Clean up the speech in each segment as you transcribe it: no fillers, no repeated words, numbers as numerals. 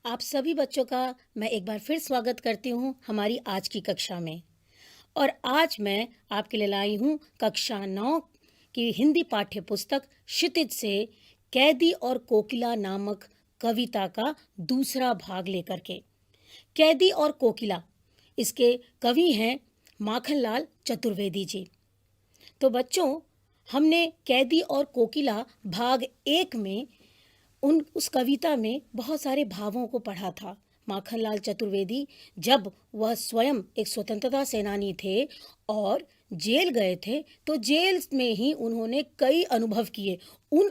आप सभी बच्चों का मैं एक बार फिर स्वागत करती हूँ हमारी आज की कक्षा में। और आज मैं आपके लिए लाई हूँ कक्षा 9 की हिंदी पाठ्य पुस्तक क्षितिज से कैदी और कोकिला नामक कविता का दूसरा भाग लेकर के। कैदी और कोकिला, इसके कवि हैं माखनलाल चतुर्वेदी जी। तो बच्चों, हमने कैदी और कोकिला भाग 1 में उस कविता में बहुत सारे भावों को पढ़ा था। माखनलाल चतुर्वेदी जब वह स्वयं एक स्वतंत्रता सेनानी थे और जेल गए थे, तो जेल में ही उन्होंने कई अनुभव किए। उन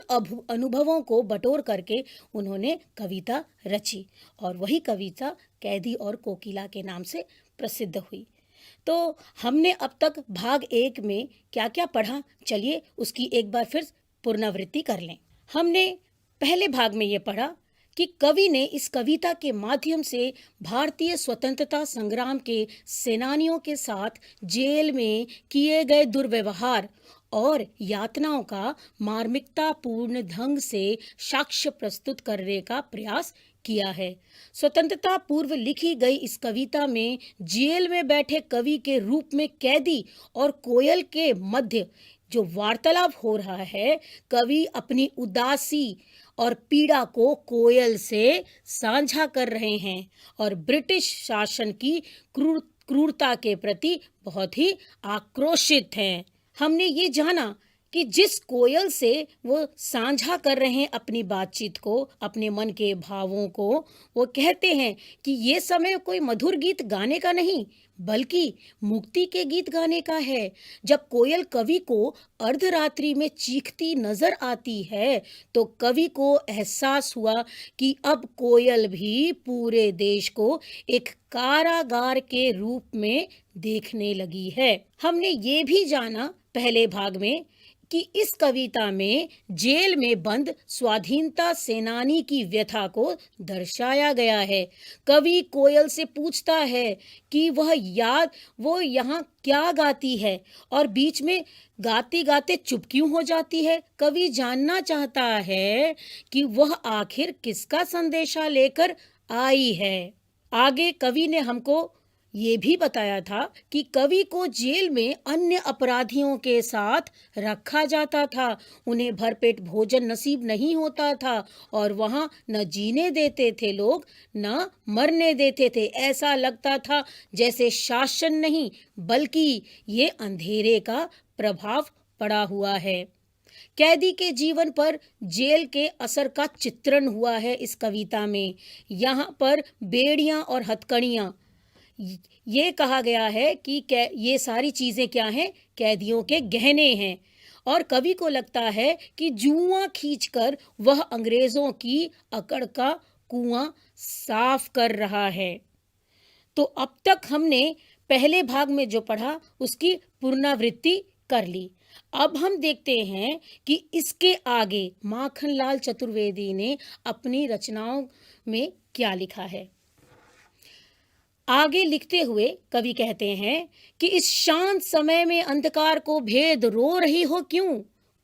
अनुभवों को बटोर करके उन्होंने कविता रची और वही कविता कैदी और कोकिला के नाम से प्रसिद्ध हुई। तो हमने अब तक भाग 1 में क्या क्या पढ़ा, चलिए उसकी एक बार फिर पुनरावृत्ति कर लें। हमने पहले भाग में ये पढ़ा कि कवि ने इस कविता के माध्यम से भारतीय स्वतंत्रता संग्राम के सेनानियों के साथ जेल में किए गए दुर्व्यवहार और यातनाओं का मार्मिकतापूर्ण ढंग से साक्ष्य प्रस्तुत करने का प्रयास किया है। स्वतंत्रता पूर्व लिखी गई इस कविता में जेल में बैठे कवि के रूप में कैदी और कोयल के मध्य जो वार्तालाप हो रहा है, कवि अपनी उदासी और पीड़ा को कोयल से साझा कर रहे हैं और ब्रिटिश शासन की क्रूरता के प्रति बहुत ही आक्रोशित हैं। हमने ये जाना कि जिस कोयल से वो साझा कर रहे हैं अपनी बातचीत को, अपने मन के भावों को, वो कहते हैं कि ये समय कोई मधुर गीत गाने का नहीं बल्कि मुक्ति के गीत गाने का है। जब कोयल कवि को अर्धरात्रि में चीखती नजर आती है तो कवि को एहसास हुआ कि अब कोयल भी पूरे देश को एक कारागार के रूप में देखने लगी है। हमने ये भी जाना पहले भाग में कि इस कविता में जेल में बंद स्वाधीनता सेनानी की व्यथा को दर्शाया गया है। कवि कोयल से पूछता है कि वो यहाँ क्या गाती है और बीच में गाते गाते चुप क्यों हो जाती है। कवि जानना चाहता है कि वह आखिर किसका संदेशा लेकर आई है। आगे कवि ने हमको ये भी बताया था कि कवि को जेल में अन्य अपराधियों के साथ रखा जाता था। उन्हें भरपेट भोजन नसीब नहीं होता था और वहाँ न जीने देते थे लोग, न मरने देते थे। ऐसा लगता था जैसे शासन नहीं बल्कि ये अंधेरे का प्रभाव पड़ा हुआ है। कैदी के जीवन पर जेल के असर का चित्रण हुआ है इस कविता में। यहाँ पर बेड़ियां और हथकड़ियां, ये कहा गया है कि ये सारी चीजें क्या हैं, कैदियों के गहने हैं। और कवि को लगता है कि जुआ खींचकर वह अंग्रेजों की अकड़ का कुआं साफ कर रहा है। तो अब तक हमने पहले भाग में जो पढ़ा उसकी पुनरावृत्ति कर ली। अब हम देखते हैं कि इसके आगे माखनलाल चतुर्वेदी ने अपनी रचनाओं में क्या लिखा है। आगे लिखते हुए कवि कहते हैं कि इस शांत समय में अंधकार को भेद रो रही हो क्यों,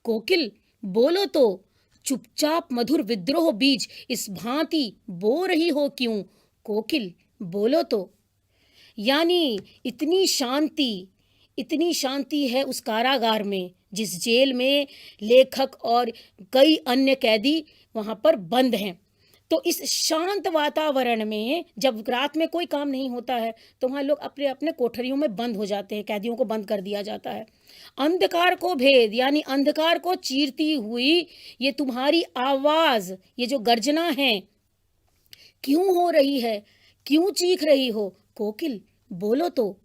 कोकिल बोलो तो, चुपचाप मधुर विद्रोह बीज इस भांति बो रही हो क्यों, कोकिल बोलो तो। यानी इतनी शांति है उस कारागार में, जिस जेल में लेखक और कई अन्य कैदी वहां पर बंद हैं। तो इस शांत वातावरण में जब रात में कोई काम नहीं होता है तो वहाँ लोग अपने अपने कोठरियों में बंद हो जाते हैं, कैदियों को बंद कर दिया जाता है। अंधकार को भेद यानी अंधकार को चीरती हुई ये तुम्हारी आवाज, ये जो गर्जना है, क्यों हो रही है, क्यों चीख रही हो, कोकिल बोलो तो।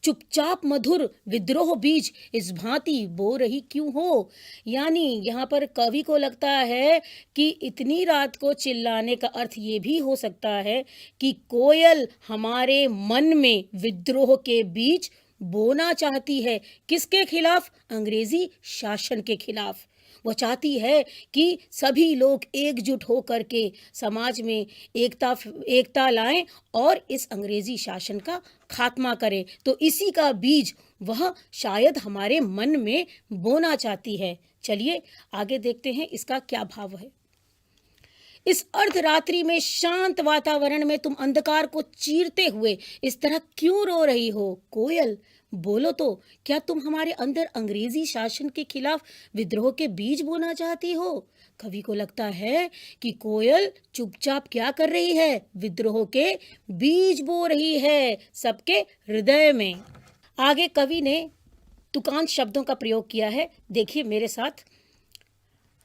चुपचाप मधुर विद्रोह बीज इस भांति बो रही क्यों हो। यानी यहाँ पर कवि को लगता है कि इतनी रात को चिल्लाने का अर्थ ये भी हो सकता है कि कोयल हमारे मन में विद्रोह के बीज बोना चाहती है। किसके खिलाफ? अंग्रेजी शासन के खिलाफ। वो चाहती है कि सभी लोग एकजुट होकर के समाज में एकता लाएं और इस अंग्रेजी शासन का खात्मा करें। तो इसी का बीज वह शायद हमारे मन में बोना चाहती है। चलिए आगे देखते हैं इसका क्या भाव है। इस अर्धरात्रि में शांत वातावरण में तुम अंधकार को चीरते हुए इस तरह क्यों रो रही हो? कोयल, बोलो तो, क्या तुम हमारे अंदर अंग्रेजी शासन के खिलाफ विद्रोह के बीज बोना चाहती हो? कवि को लगता है कि कोयल चुपचाप क्या कर रही है? विद्रोह के बीज बो रही है सबके हृदय में। आगे कवि ने तुकांत शब्दों का प्रयोग किया है, देखिए मेरे साथ।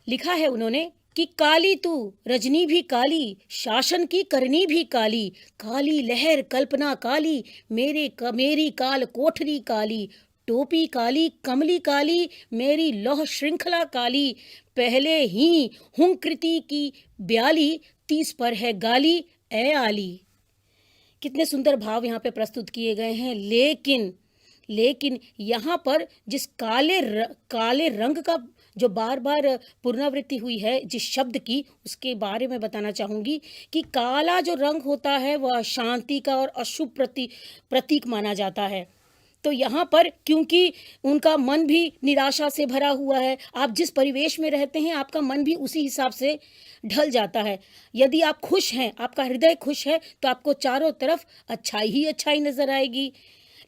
लिखा है उन्होंने कि काली तू रजनी भी काली, शासन की करनी भी काली, काली लहर कल्पना काली, मेरी काल कोठरी काली, टोपी काली कमली काली, मेरी लौह श्रृंखला काली, पहले ही हुंकृति की ब्याली, 30 पर है गाली ए आली। कितने सुंदर भाव यहाँ पे प्रस्तुत किए गए हैं। लेकिन यहाँ पर जिस काले रंग का जो बार बार पुनरावृत्ति हुई है जिस शब्द की, उसके बारे में बताना चाहूँगी कि काला जो रंग होता है वह शांति का और अशुभ प्रतीक माना जाता है। तो यहाँ पर क्योंकि उनका मन भी निराशा से भरा हुआ है, आप जिस परिवेश में रहते हैं आपका मन भी उसी हिसाब से ढल जाता है। यदि आप खुश हैं, आपका हृदय खुश है, तो आपको चारों तरफ अच्छाई ही अच्छाई नजर आएगी।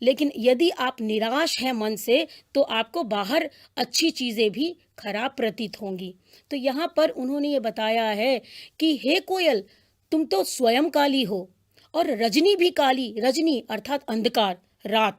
लेकिन यदि आप निराश हैं मन से, तो आपको बाहर अच्छी चीज़ें भी खराब प्रतीत होंगी। तो यहाँ पर उन्होंने ये बताया है कि हे कोयल, तुम तो स्वयं काली हो और रजनी भी काली, रजनी अर्थात अंधकार, रात,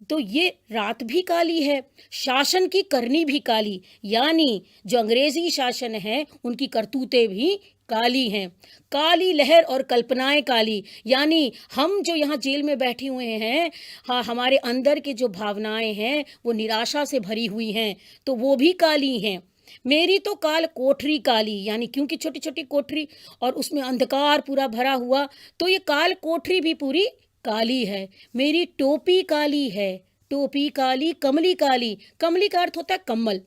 तो ये रात भी काली है, शासन की करनी भी काली, यानी जो अंग्रेजी शासन है उनकी करतूतें भी काली हैं। काली लहर और कल्पनाएं काली, यानी हम जो यहाँ जेल में बैठे हुए हैं, हाँ, हमारे अंदर के जो भावनाएं हैं वो निराशा से भरी हुई हैं, तो वो भी काली हैं। मेरी तो काल कोठरी काली, यानी क्योंकि छोटी छोटी कोठरी और उसमें अंधकार पूरा भरा हुआ, तो ये काल कोठरी भी पूरी काली है। मेरी टोपी काली है, टोपी काली कमली काली, कमली का अर्थ होता है कम्बल,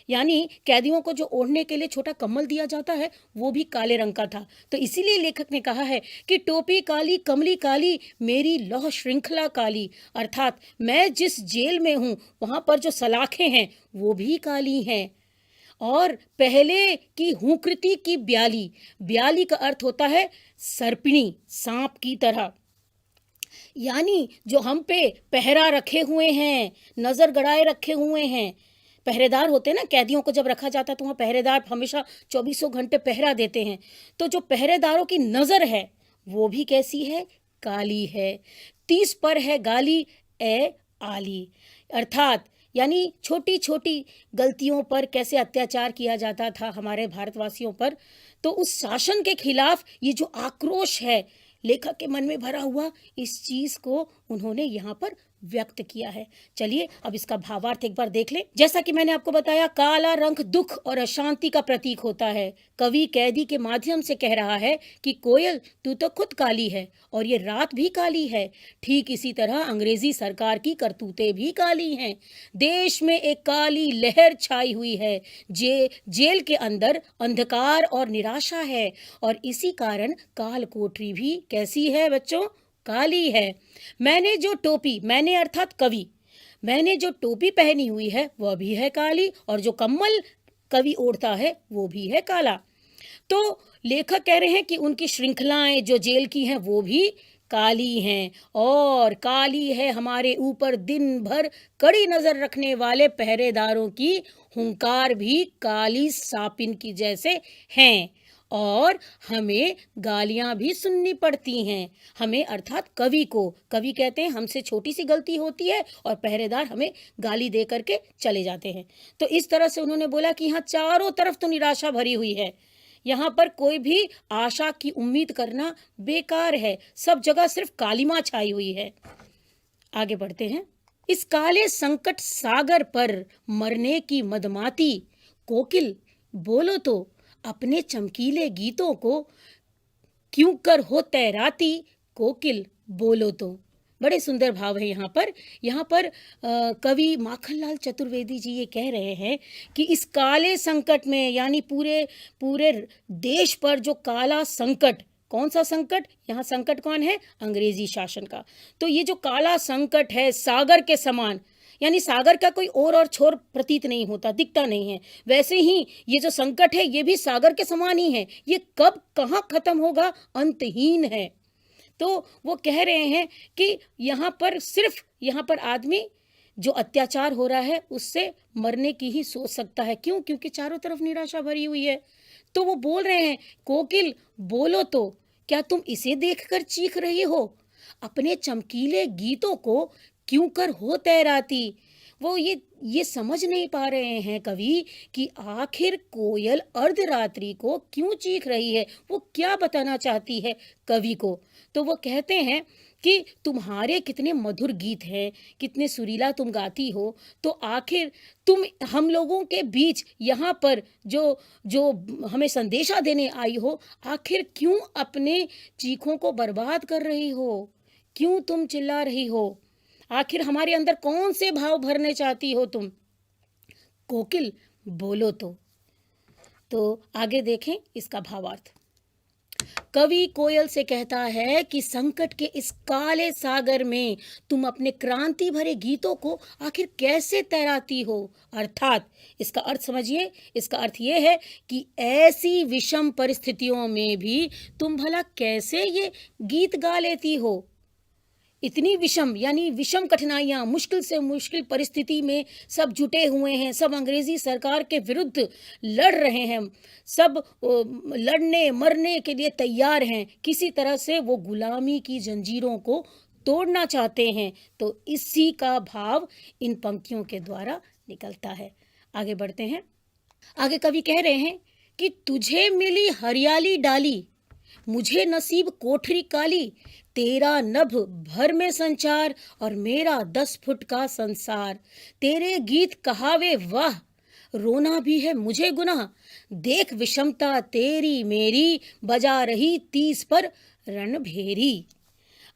यानी कैदियों को जो ओढ़ने के लिए छोटा कम्बल दिया जाता है वो भी काले रंग का था। तो इसीलिए लेखक ने कहा है कि टोपी काली कमली काली, मेरी लौह श्रृंखला काली, अर्थात मैं जिस जेल में हूँ वहाँ पर जो सलाखें हैं वो भी काली हैं। और पहले की हुंकृति की ब्याली, ब्याली का अर्थ होता है सर्पिणी, सांप की तरह, यानी जो हम पे पहरा रखे हुए हैं, नजर गड़ाए रखे हुए हैं। पहरेदार होते हैं ना, कैदियों को जब रखा जाता है तो वहाँ पहरेदार हमेशा 24 घंटे पहरा देते हैं। तो जो पहरेदारों की नजर है वो भी कैसी है? काली है। 30 पर है गाली ए आली, अर्थात यानी छोटी छोटी गलतियों पर कैसे अत्याचार किया जाता था हमारे भारतवासियों पर, तो उस शासन के खिलाफ ये जो आक्रोश है लेखक के मन में भरा हुआ, इस चीज को उन्होंने यहाँ पर व्यक्त किया है। चलिए अब इसका भावार्थ एक बार देख लें। जैसा कि मैंने आपको बताया, काला रंग दुख और अशांति का प्रतीक होता है। कवि कैदी के माध्यम से कह रहा है कि कोयल, तू तो खुद काली है और ये रात भी काली है। ठीक इसी तरह अंग्रेजी सरकार की करतूतें भी काली हैं। देश में एक काली लहर छाई हुई है, जेल के अंदर अंधकार और निराशा है, और इसी कारण काल कोठरी भी कैसी है बच्चों? काली है। मैंने जो टोपी, मैंने अर्थात कवि, मैंने जो टोपी पहनी हुई है वह भी है काली, और जो कम्बल कवि ओढ़ता है वो भी है काला। तो लेखक कह रहे हैं कि उनकी श्रृंखलाएं जो जेल की हैं वो भी काली हैं, और काली है हमारे ऊपर दिन भर कड़ी नजर रखने वाले पहरेदारों की हुंकार भी काली सापिन की जैसे हैं, और हमें गालियां भी सुननी पड़ती हैं। हमें अर्थात कवि को, कवि कहते हैं हमसे छोटी सी गलती होती है और पहरेदार हमें गाली दे करके चले जाते हैं। तो इस तरह से उन्होंने बोला कि यहाँ चारों तरफ तो निराशा भरी हुई है, यहाँ पर कोई भी आशा की उम्मीद करना बेकार है, सब जगह सिर्फ कालिमा छाई हुई है। आगे बढ़ते हैं। इस काले संकट सागर पर मरने की मदमाती, कोकिल बोलो तो अपने चमकीले गीतों को, क्यों कर हो तैराती, कोकिल बोलो तो। बड़े सुंदर भाव है यहाँ पर कवि माखनलाल चतुर्वेदी जी ये कह रहे हैं कि इस काले संकट में, यानी पूरे देश पर जो काला संकट, कौन सा संकट? यहाँ संकट कौन है? अंग्रेजी शासन का। तो ये जो काला संकट है सागर के समान, यानी सागर का कोई और छोर प्रतीत नहीं होता, दिखता नहीं है। वैसे ही ये जो संकट है ये भी सागर के समान ही है, ये कब कहाँ खत्म होगा, अंतहीन है। तो वो कह रहे हैं कि यहाँ पर आदमी जो अत्याचार हो रहा है उससे मरने की ही सोच सकता है। क्यों? क्योंकि चारों तरफ निराशा भरी हुई है। तो वो बोल रहे हैं, कोकिल बोलो तो, क्या तुम इसे देखकर चीख रही हो? अपने चमकीले गीतों को क्यों कर हो तैराती? वो ये समझ नहीं पा रहे हैं कवि कि आखिर कोयल अर्धरात्रि को क्यों चीख रही है, वो क्या बताना चाहती है कवि को। तो वो कहते हैं कि तुम्हारे कितने मधुर गीत हैं, कितने सुरीला तुम गाती हो, तो आखिर तुम हम लोगों के बीच यहाँ पर जो जो हमें संदेशा देने आई हो, आखिर क्यों अपने चीखों को बर्बाद कर रही हो? क्यों तुम चिल्ला रही हो? आखिर हमारे अंदर कौन से भाव भरने चाहती हो तुम? कोकिल बोलो तो आगे देखें इसका भावार्थ। कवि कोयल से कहता है कि संकट के इस काले सागर में तुम अपने क्रांति भरे गीतों को आखिर कैसे तैराती हो? अर्थात इसका अर्थ समझिए, इसका अर्थ यह है कि ऐसी विषम परिस्थितियों में भी तुम भला कैसे ये गीत गा लेती हो? इतनी विषम यानी विषम कठिनाइयाँ, मुश्किल से मुश्किल परिस्थिति में सब जुटे हुए हैं, सब अंग्रेजी सरकार के विरुद्ध लड़ रहे हैं, सब लड़ने मरने के लिए तैयार हैं, किसी तरह से वो गुलामी की जंजीरों को तोड़ना चाहते हैं। तो इसी का भाव इन पंक्तियों के द्वारा निकलता है। आगे बढ़ते हैं। आगे कवि कह रहे हैं कि तुझे मिली हरियाली डाली, मुझे नसीब कोठरी काली, तेरा नभ भर में संचार और मेरा 10 फुट का संसार। तेरे गीत कहावे वाह, रोना भी है मुझे गुनाह, देख विषमता तेरी मेरी, बजा रही 30 पर रणभेरी।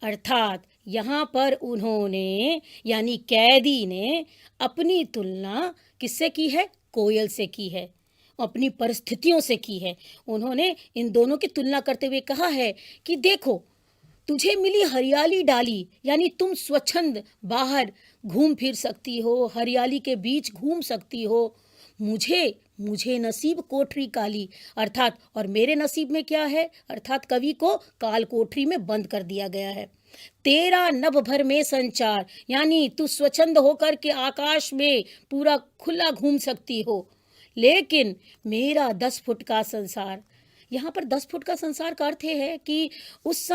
अर्थात यहाँ पर उन्होंने यानी कैदी ने अपनी तुलना किससे की है? कोयल से की है, अपनी परिस्थितियों से की है। उन्होंने इन दोनों की तुलना करते हुए कहा है कि देखो, तुझे मिली हरियाली डाली, यानी तुम स्वच्छंद बाहर घूम फिर सकती हो, हरियाली के बीच घूम सकती हो। मुझे नसीब कोठरी काली, अर्थात और मेरे नसीब में क्या है? अर्थात कवि को काल कोठरी में बंद कर दिया गया है। तेरा नभ भर में संचार, यानी तू स्वच्छंद होकर के आकाश में पूरा खुला घूम सकती हो, लेकिन मेरा 10 फुट का संसार। यहाँ पर 10 फुट का संसार का अर्थ है कि उस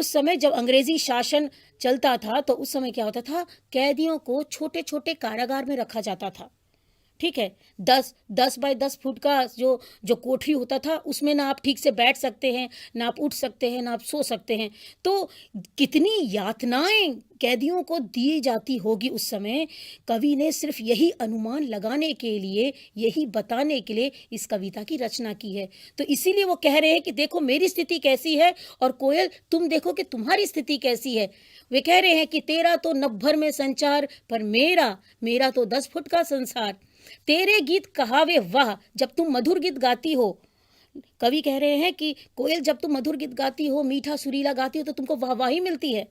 समय जब अंग्रेजी शासन चलता था तो उस समय क्या होता था? कैदियों को छोटे छोटे कारागार में रखा जाता था। ठीक है, 10 बाय 10 फुट का जो कोठरी होता था, उसमें ना आप ठीक से बैठ सकते हैं, ना आप उठ सकते हैं, ना आप सो सकते हैं। तो कितनी यातनाएं कैदियों को दी जाती होगी उस समय। कवि ने सिर्फ यही अनुमान लगाने के लिए, यही बताने के लिए इस कविता की रचना की है। तो इसीलिए वो कह रहे हैं कि देखो मेरी स्थिति कैसी है, और कोयल तुम देखो कि तुम्हारी स्थिति कैसी है। वे कह रहे हैं कि तेरा तो नभ भर में संचार, पर मेरा तो 10 फुट का संसार। तेरे गीत कहावे वाह, जब तुम मधुर गीत गाती हो। कवि कह रहे हैं कि कोयल जब तुम मधुर गीत गाती हो, मीठा सुरीला गाती हो, तो तुमको वाहवाही मिलती है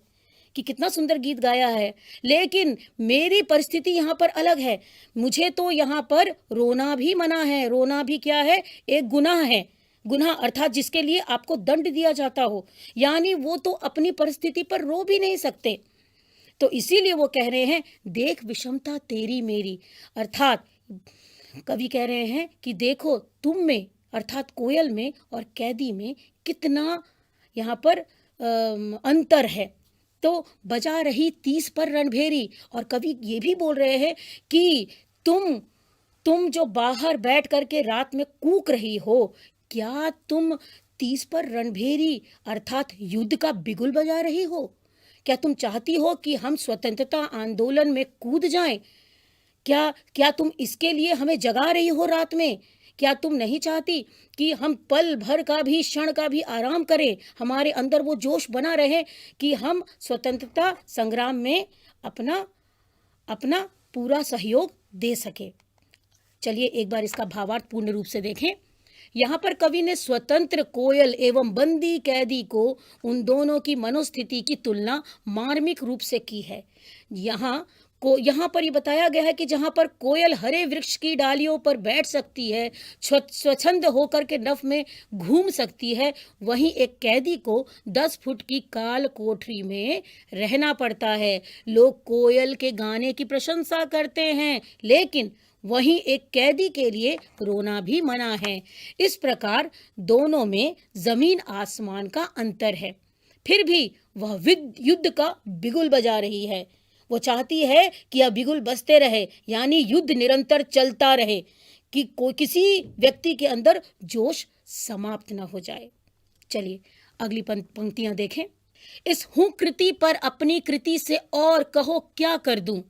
कि कितना सुंदर गीत गाया है। लेकिन मेरी परिस्थिति यहाँ पर अलग है, मुझे तो यहाँ पर रोना भी मना है। रोना भी क्या है? एक गुनाह है। गुनाह अर्थात जिसके लिए आपको दंड दिया जाता हो, यानी वो तो अपनी परिस्थिति पर रो भी नहीं सकते। तो इसीलिए वो कह रहे हैं देख विषमता तेरी मेरी, अर्थात कवि कह रहे हैं कि देखो तुम में अर्थात कोयल में और कैदी में कितना यहाँ पर अंतर है। तो बजा रही 30 पर रणभेरी, और कवि ये भी बोल रहे हैं कि तुम जो बाहर बैठ करके रात में कूक रही हो, क्या तुम 30 पर रणभेरी अर्थात युद्ध का बिगुल बजा रही हो? क्या तुम चाहती हो कि हम स्वतंत्रता आंदोलन में कूद जाएं? क्या तुम इसके लिए हमें जगा रही हो रात में? क्या तुम नहीं चाहती कि हम पल भर का भी, क्षण का भी आराम करें, हमारे अंदर वो जोश बना रहे कि हम स्वतंत्रता संग्राम में अपना पूरा सहयोग दे सके? चलिए एक बार इसका भावार्थ पूर्ण रूप से देखें। यहाँ पर कवि ने स्वतंत्र कोयल एवं बंदी कैदी को, उन दोनों की मनोस्थिति की तुलना मार्मिक रूप से की है। यहाँ यहाँ पर ये बताया गया है कि जहाँ पर कोयल हरे वृक्ष की डालियों पर बैठ सकती है, स्वच्छंद होकर के नभ में घूम सकती है, वहीं एक कैदी को 10 फुट की काल कोठरी में रहना पड़ता है। लोग कोयल के गाने की प्रशंसा करते हैं, लेकिन वहीं एक कैदी के लिए रोना भी मना है। इस प्रकार दोनों में जमीन आसमान का अंतर है। फिर भी वह युद्ध का बिगुल बजा रही है। वो चाहती है कि यह बिगुल बजते रहे, यानी युद्ध निरंतर चलता रहे, कि कोई किसी व्यक्ति के अंदर जोश समाप्त न हो जाए। चलिए अगली पंक्तियां देखें। इस हूं कृति पर अपनी कृति से और कहो क्या कर दूं,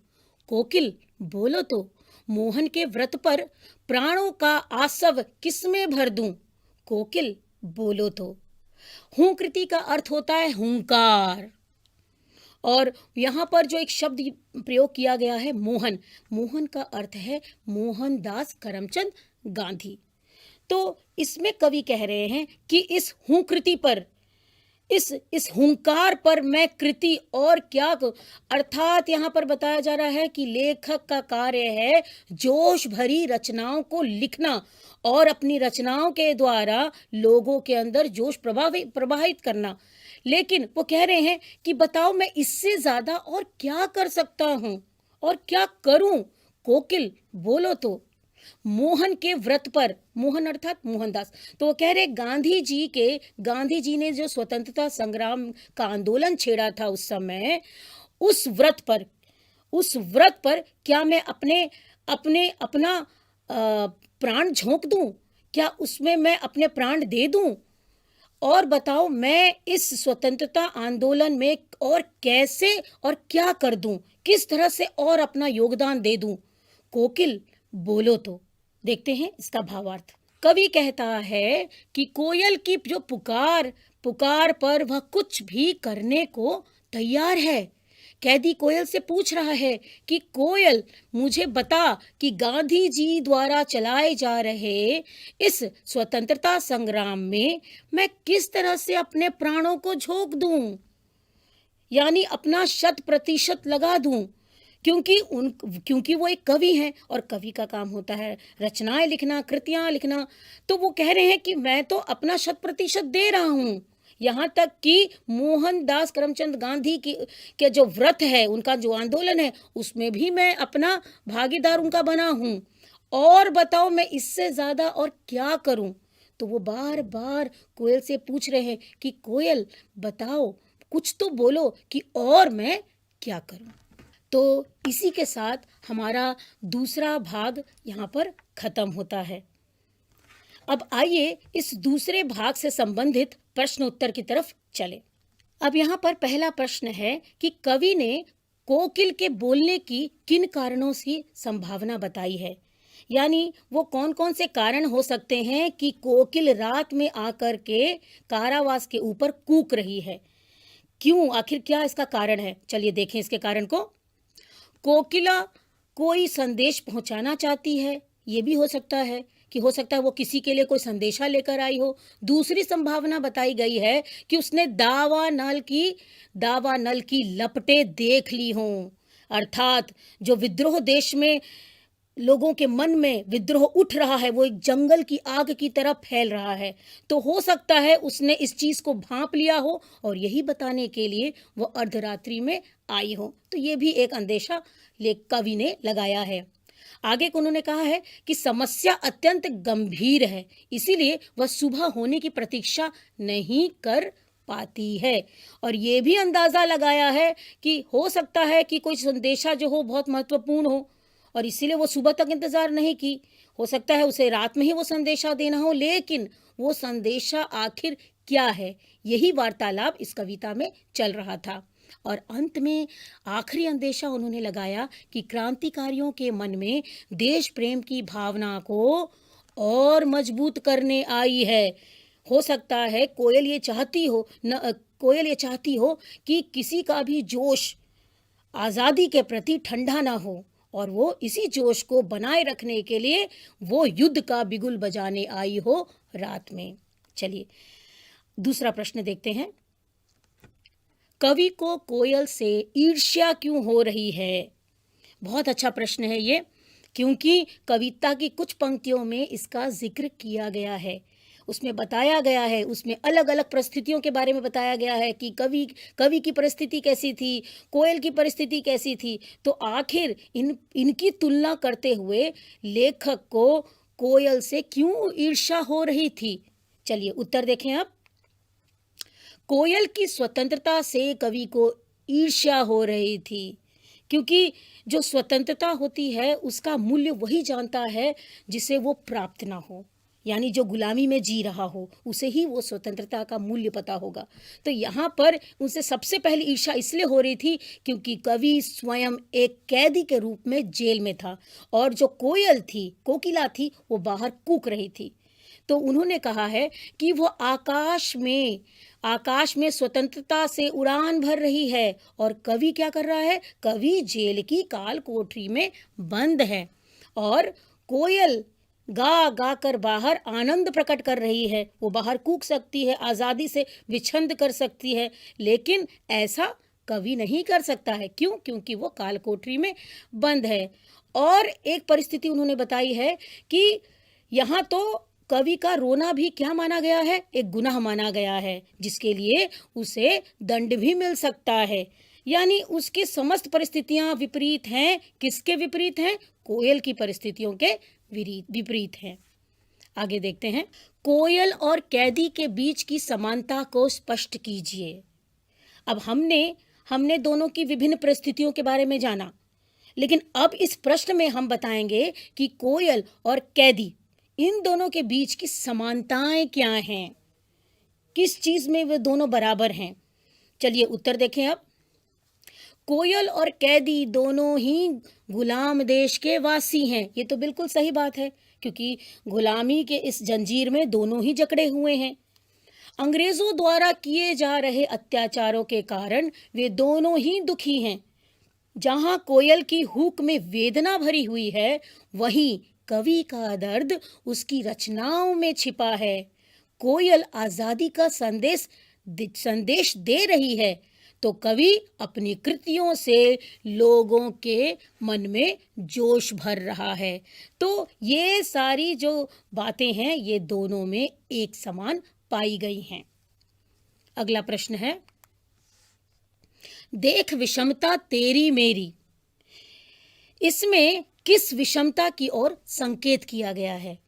कोकिल बोलो तो मोहन के व्रत पर प्राणों का आसव किसमें भर दूं, कोकिल बोलो तो। हूं कृति का अर्थ होता है हुंकार, और यहाँ पर जो एक शब्द प्रयोग किया गया है मोहन, मोहन का अर्थ है मोहनदास करमचंद गांधी। तो इसमें कवि कह रहे हैं कि इस हूं कृति पर, इस हुंकार पर मैं कृति और क्या, अर्थात यहाँ पर बताया जा रहा है कि लेखक का कार्य है जोश भरी रचनाओं को लिखना और अपनी रचनाओं के द्वारा लोगों के अंदर जोश प्रवाहित करना। लेकिन वो कह रहे हैं कि बताओ मैं इससे ज्यादा और क्या कर सकता हूं और क्या करूं, कोकिल बोलो तो। मोहन के व्रत पर, मोहन अर्थात मोहनदास, तो वो कह रहे गांधी जी ने जो स्वतंत्रता संग्राम का आंदोलन छेड़ा था उस समय, उस व्रत पर क्या मैं अपना प्राण झोंक दूं, क्या उसमें मैं अपने प्राण दे दूं, और बताओ मैं इस स्वतंत्रता आंदोलन में और कैसे और क्या कर दूं, किस तरह से और अपना योगदान दे दूं, कोकिल बोलो तो। देखते हैं इसका भावार्थ। कवि कहता है कि कोयल की जो पुकार पर वह कुछ भी करने को तैयार है। कैदी कोयल से पूछ रहा है कि कोयल मुझे बता कि गांधी जी द्वारा चलाए जा रहे इस स्वतंत्रता संग्राम में मैं किस तरह से अपने प्राणों को झोंक दूं, यानी अपना 100% लगा दूं, क्योंकि वो एक कवि हैं और कवि का काम होता है रचनाएं लिखना, कृतियां लिखना। तो वो कह रहे हैं कि मैं तो अपना 100% दे रहा हूं, यहाँ तक कि मोहनदास करमचंद गांधी के जो व्रत है, उनका जो आंदोलन है, उसमें भी मैं अपना भागीदार उनका बना हूं, और बताओ मैं इससे ज्यादा और क्या करूं। तो वो बार बार कोयल से पूछ रहे हैं कि कोयल बताओ, कुछ तो बोलो कि और मैं क्या करूं। तो इसी के साथ हमारा दूसरा भाग यहाँ पर खत्म होता है। अब आइए इस दूसरे भाग से संबंधित प्रश्न उत्तर की तरफ चले। अब यहाँ पर पहला प्रश्न है कि कवि ने कोकिल के बोलने की किन कारणों की संभावना बताई है, यानी वो कौन कौन से कारण हो सकते हैं कि कोकिल रात में आकर के कारावास के ऊपर कूक रही है, क्यों, आखिर क्या इसका कारण है। चलिए देखें इसके कारण को। कोकिला कोई संदेश पहुंचाना चाहती है, ये भी हो सकता है कि हो सकता है वो किसी के लिए कोई संदेशा लेकर आई हो। दूसरी संभावना बताई गई है कि उसने दावा नल की लपटें देख ली हों, अर्थात जो विद्रोह देश में लोगों के मन में विद्रोह उठ रहा है, वो एक जंगल की आग की तरह फैल रहा है। तो हो सकता है उसने इस चीज को भांप लिया हो और यही बताने के लिए वो अर्धरात्रि में आई हो। तो ये भी एक अंदेशा कवि ने लगाया है। आगे को उन्होंने कहा है कि समस्या अत्यंत गंभीर है, इसीलिए वह सुबह होने की प्रतीक्षा नहीं कर पाती है, और ये भी अंदाजा लगाया है कि हो सकता है कि कोई संदेशा जो हो बहुत महत्वपूर्ण हो और इसीलिए वो सुबह तक इंतजार नहीं की। हो सकता है उसे रात में ही वो संदेशा देना हो, लेकिन वो संदेशा आखिर क्या है, यही वार्तालाप इस कविता में चल रहा था। और अंत में आखिरी अंदेशा उन्होंने लगाया कि क्रांतिकारियों के मन में देश प्रेम की भावना को और मजबूत करने आई है। हो सकता है कोयल ये चाहती हो कि किसी का भी जोश आज़ादी के प्रति ठंडा ना हो, और वो इसी जोश को बनाए रखने के लिए वो युद्ध का बिगुल बजाने आई हो रात में। चलिए दूसरा प्रश्न देखते हैं। कवि को कोयल से ईर्ष्या क्यों हो रही है? बहुत अच्छा प्रश्न है ये, क्योंकि कविता की कुछ पंक्तियों में इसका जिक्र किया गया है। उसमें बताया गया है, उसमें अलग-अलग परिस्थितियों के बारे में बताया गया है कि कवि कवि की परिस्थिति कैसी थी, कोयल की परिस्थिति कैसी थी। तो आखिर इनकी तुलना करते हुए लेखक को कोयल से क्यों ईर्ष्या हो रही थी? चलिए उत्तर देखें अब। कोयल की स्वतंत्रता से कवि को ईर्ष्या हो रही थी, क्योंकि जो स्वतंत्रता होती है उसका मूल्य वही जानता है जिसे वो प्राप्त ना हो, यानी जो गुलामी में जी रहा हो उसे ही वो स्वतंत्रता का मूल्य पता होगा। तो यहाँ पर उनसे सबसे पहले ईर्ष्या इसलिए हो रही थी क्योंकि कवि स्वयं एक कैदी के रूप में जेल में था और जो कोयल थी, कोकिला थी, वो बाहर कूक रही थी। तो उन्होंने कहा है कि वो आकाश में स्वतंत्रता से उड़ान भर रही है और कवि क्या कर रहा है? कवि जेल की काल कोठरी में बंद है और कोयल गा गा कर बाहर आनंद प्रकट कर रही है। वो बाहर कूक सकती है, आज़ादी से विछंद कर सकती है, लेकिन ऐसा कवि नहीं कर सकता है। क्यों? क्योंकि वो काल कोठरी में बंद है। और एक परिस्थिति उन्होंने बताई है कि यहाँ तो कवि का रोना भी क्या माना गया है? एक गुनाह माना गया है, जिसके लिए उसे दंड भी मिल सकता है। यानी उसकी समस्त परिस्थितियां विपरीत हैं। किसके विपरीत हैं? कोयल की परिस्थितियों के विपरीत हैं। आगे देखते हैं। कोयल और कैदी के बीच की समानता को स्पष्ट कीजिए। अब हमने दोनों की विभिन्न परिस्थितियों के बारे में जाना, लेकिन अब इस प्रश्न में हम बताएंगे कि कोयल और कैदी, इन दोनों के बीच की समानताएं क्या हैं, किस चीज में वे दोनों बराबर हैं। चलिए उत्तर देखें अब। कोयल और कैदी दोनों ही गुलाम देश के वासी हैं। ये तो बिल्कुल सही बात है, क्योंकि गुलामी के इस जंजीर में दोनों ही जकड़े हुए हैं। अंग्रेजों द्वारा किए जा रहे अत्याचारों के कारण वे दोनों ही दुखी हैं। जहां कोयल की हुक में वेदना भरी हुई है, वहीं कवि का दर्द उसकी रचनाओं में छिपा है। कोयल आजादी का संदेश दे रही है, तो कवि अपनी कृतियों से लोगों के मन में जोश भर रहा है। तो ये सारी जो बातें हैं, ये दोनों में एक समान पाई गई हैं। अगला प्रश्न है, देख विषमता तेरी मेरी। इसमें किस विषमता की ओर संकेत किया गया है?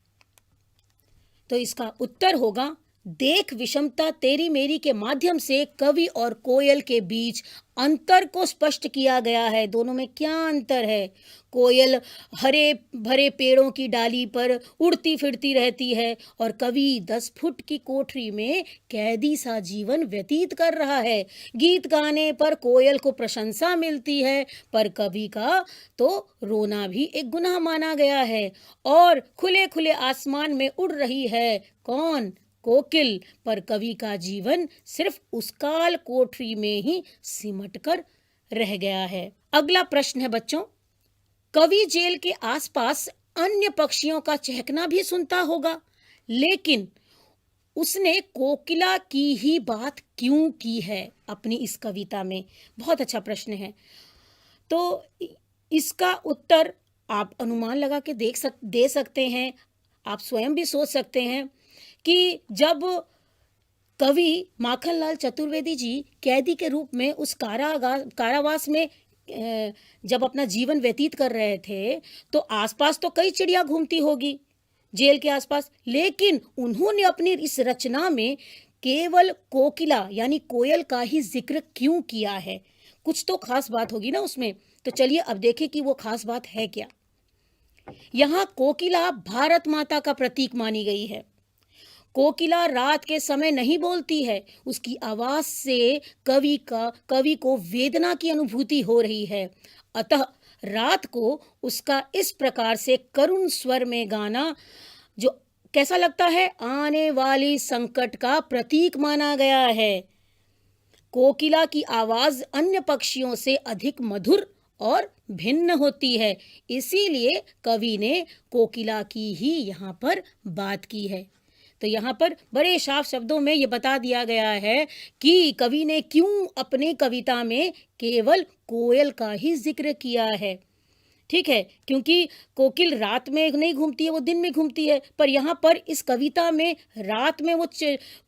तो इसका उत्तर होगा, देख विषमता तेरी मेरी के माध्यम से कवि और कोयल के बीच अंतर को स्पष्ट किया गया है। दोनों में क्या अंतर है? कोयल हरे भरे पेड़ों की डाली पर उड़ती फिरती रहती है और कवि 10 फुट की कोठरी में कैदी सा जीवन व्यतीत कर रहा है। गीत गाने पर कोयल को प्रशंसा मिलती है, पर कवि का तो रोना भी एक गुनाह माना गया है। और खुले खुले आसमान में उड़ रही है कौन? कोकिल। पर कवि का जीवन सिर्फ उस काल कोठरी में ही सिमट कर रह गया है। अगला प्रश्न है बच्चों, कवि जेल के आसपास अन्य पक्षियों का चहकना भी सुनता होगा, लेकिन उसने कोकिला की ही बात क्यों की है अपनी इस कविता में? बहुत अच्छा प्रश्न है। तो इसका उत्तर आप अनुमान लगा के दे सकते हैं। आप स्वयं भी सोच सकते हैं कि जब कवि माखनलाल चतुर्वेदी जी कैदी के रूप में उस कारावास में जब अपना जीवन व्यतीत कर रहे थे, तो आसपास तो कई चिड़िया घूमती होगी जेल के आसपास, लेकिन उन्होंने अपनी इस रचना में केवल कोकिला यानी कोयल का ही जिक्र क्यों किया है? कुछ तो खास बात होगी ना उसमें। तो चलिए अब देखें कि वो खास बात है क्या। यहाँ कोकिला भारत माता का प्रतीक मानी गई है। कोकिला रात के समय नहीं बोलती है, उसकी आवाज से कवि को वेदना की अनुभूति हो रही है। अतः रात को उसका इस प्रकार से करुण स्वर में गाना जो कैसा लगता है? आने वाली संकट का प्रतीक माना गया है। कोकिला की आवाज अन्य पक्षियों से अधिक मधुर और भिन्न होती है, इसीलिए कवि ने कोकिला की ही यहाँ पर बात की है। तो यहाँ पर बड़े साफ शब्दों में ये बता दिया गया है कि कवि ने क्यों अपनी कविता में केवल कोयल का ही जिक्र किया है। ठीक है, क्योंकि कोकिल रात में नहीं घूमती है, वो दिन में घूमती है, पर यहाँ पर इस कविता में रात में वो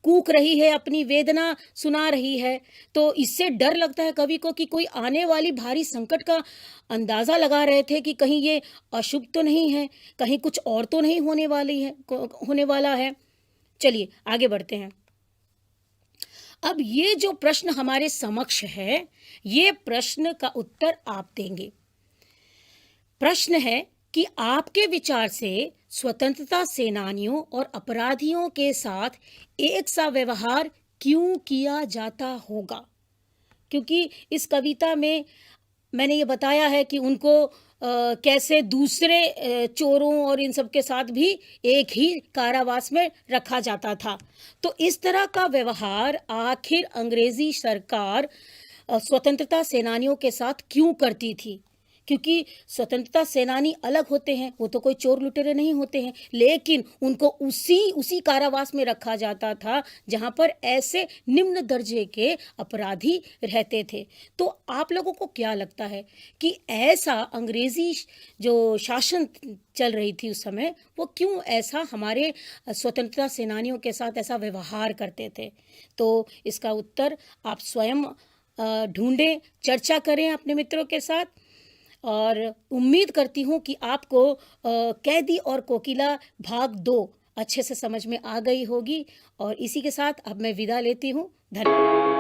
कूक रही है, अपनी वेदना सुना रही है। तो इससे डर लगता है कवि को कि कोई आने वाली भारी संकट का अंदाज़ा लगा रहे थे कि कहीं ये अशुभ तो नहीं है, कहीं कुछ और तो नहीं होने वाला है। चलिए आगे बढ़ते हैं। अब ये जो प्रश्न हमारे समक्ष है, ये प्रश्न का उत्तर आप देंगे। प्रश्न है कि आपके विचार से स्वतंत्रता सेनानियों और अपराधियों के साथ एक सा व्यवहार क्यों किया जाता होगा? क्योंकि इस कविता में मैंने ये बताया है कि उनको कैसे दूसरे चोरों और इन सब के साथ भी एक ही कारावास में रखा जाता था। तो इस तरह का व्यवहार आखिर अंग्रेजी सरकार स्वतंत्रता सेनानियों के साथ क्यों करती थी? क्योंकि स्वतंत्रता सेनानी अलग होते हैं, वो तो कोई चोर लुटेरे नहीं होते हैं, लेकिन उनको उसी कारावास में रखा जाता था जहाँ पर ऐसे निम्न दर्जे के अपराधी रहते थे। तो आप लोगों को क्या लगता है कि ऐसा अंग्रेजी जो शासन चल रही थी उस समय, वो क्यों ऐसा हमारे स्वतंत्रता सेनानियों के साथ ऐसा व्यवहार करते थे? तो इसका उत्तर आप स्वयं ढूंढें, चर्चा करें अपने मित्रों के साथ। और उम्मीद करती हूँ कि आपको कैदी और कोकिला भाग 2 अच्छे से समझ में आ गई होगी। और इसी के साथ अब मैं विदा लेती हूँ। धन्यवाद।